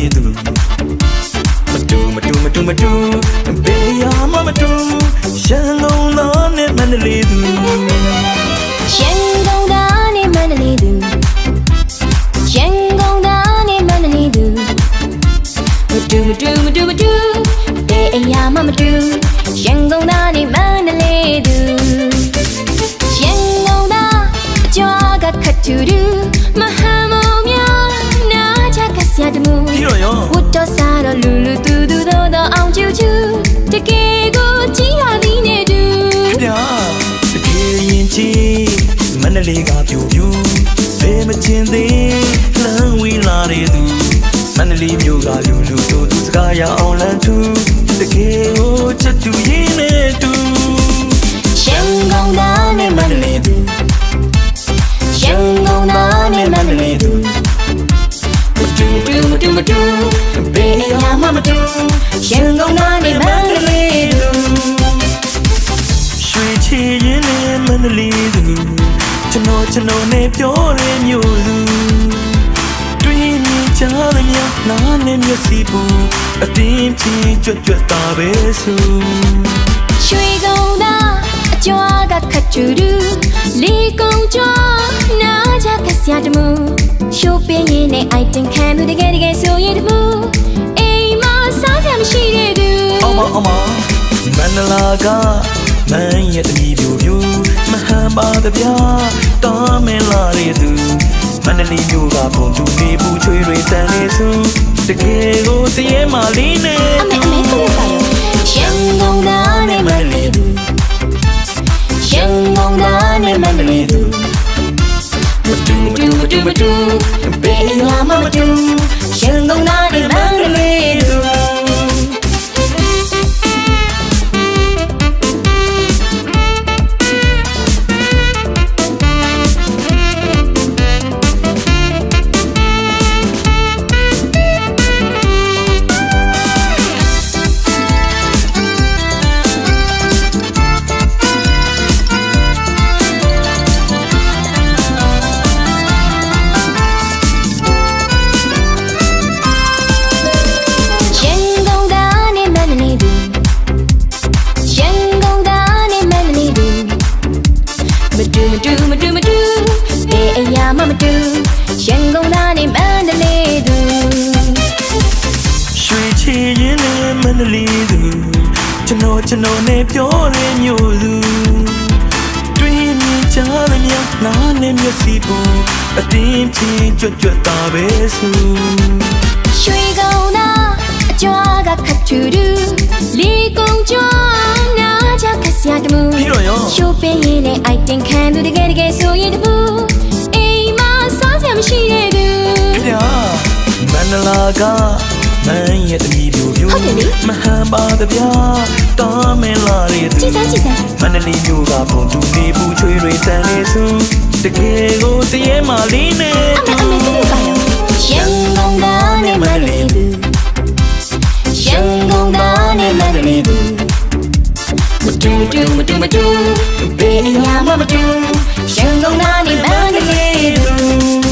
လေးသူမတူဘေးရမမတူရှမ်းကုန်သားနဲ့မန္တလေးသူရှမ်းကုန်သားနဲ့မန္တလေးသူရှမ်းကုန်သားနဲ့မန္တလေးသူမတူဘေးရမမတူရှမ်းကုန်သားနဲ့မန္တလေးသူရှမ်းကုန်သားအကြွားကခတ်တူတူမဟာမောင်များနာချကဆရာတမှုဝတ်တော်စားတော့လူလူတူတူတော့အောင်ကျူကျူတကယ်ကိုကြည်ရသည်နဲ့တူဗျာတကယ်ရင်ချီမန္တလေးကပြူပြူဘယ်မချင်းသေးလမ်းဝေးလာတဲ့သူမန္တလေးမြို့ကလူလူတူတူစကားရအောင်လမ်းထူတကယ်ကိုချက်တူရင်းနဲ့တူရှမ်းကုန်သားနဲ့မန္တလေးသူရှမ်းကုန်သားနဲ့မန္တလေးသူမတူဘေးရမမတူရှမ်းကုန်သားနဲ့မန္တလေးသူရွှေချီရင်နဲ့မန္တလေးသူကျွန်တော်နဲ့ပြောရမျိုးသူတွေ့မြင်ကြရမြနားနဲ့မျက်စိပူအတင်းဖြင်းကြွတာပဲဆိုရွှေကုန်သားအကြွားကခတ်တူတူလေးကုန်ကြွားနာချကဆရာတမှုရှိုးပင်းရင်နဲ့အိုက်တင်ခံသူတကယ်ဆိုရင်တမှုအိမ်မစားစရာမရှိတဲ့သူအမမန္တလာကမန်းရဲ့တမီပြူပြူမဟန်ပါတပြားတားမင်းလာတဲ့သူမန္တလေးမြို့ကပုံတူနေဘူးချွေတွေတန်နေစုတကယ်ကိုတရေမာလေးနဲ့အမေသူ့ပါရောရှမ်းကုန်သားနဲ့မန္တလေးသူရှမ်းကုန်သားနဲ့မန္တလေးသူမတူဘေးရမမတူရှမ်းကုန်သားနဲ့မန္တလေးသူမတူရှမ်းကုန်သားနဲ့မန္တလေးသူရွှေချီရင်နဲ့မန္တလေးသူကျွန်တော်နဲ့ပြောရမျိုးသူတွေ့မြင်ကြရမြနားနဲ့မျက်စိပူအတင်းဖြင်းကြွတာပဲဆိုရွှေကုန်သားအကြွားကခတ်တူတူလေးကုန်ကြွားနာချကဆရာတမှုရှိုးပင်းရင်နဲ့အိုက်တင်ခံသူတကယ်ဆိုရင်တမှုမရှိတဲ့သူဗျာမန္တလာကမန်းရဲ့တမီပြူပြူမဟန်ပါတပြားတားမင်းလာတဲ့သူကြည်စမ်းမန္တလေးမြို့ကပုံတူနေဘူးချွေတွေတန်နေစုတကယ်ကိုတရေမာလေးနဲ့အမေသူ့ပါရောရှမ်းကုန်သားနဲ့မန္တလေးသူရှမ်းကုန်သားနဲ့မန္တလေးသူမတူဘေးရမမတူရှမ်းကုန်သားနဲ့မန္တလေးသူ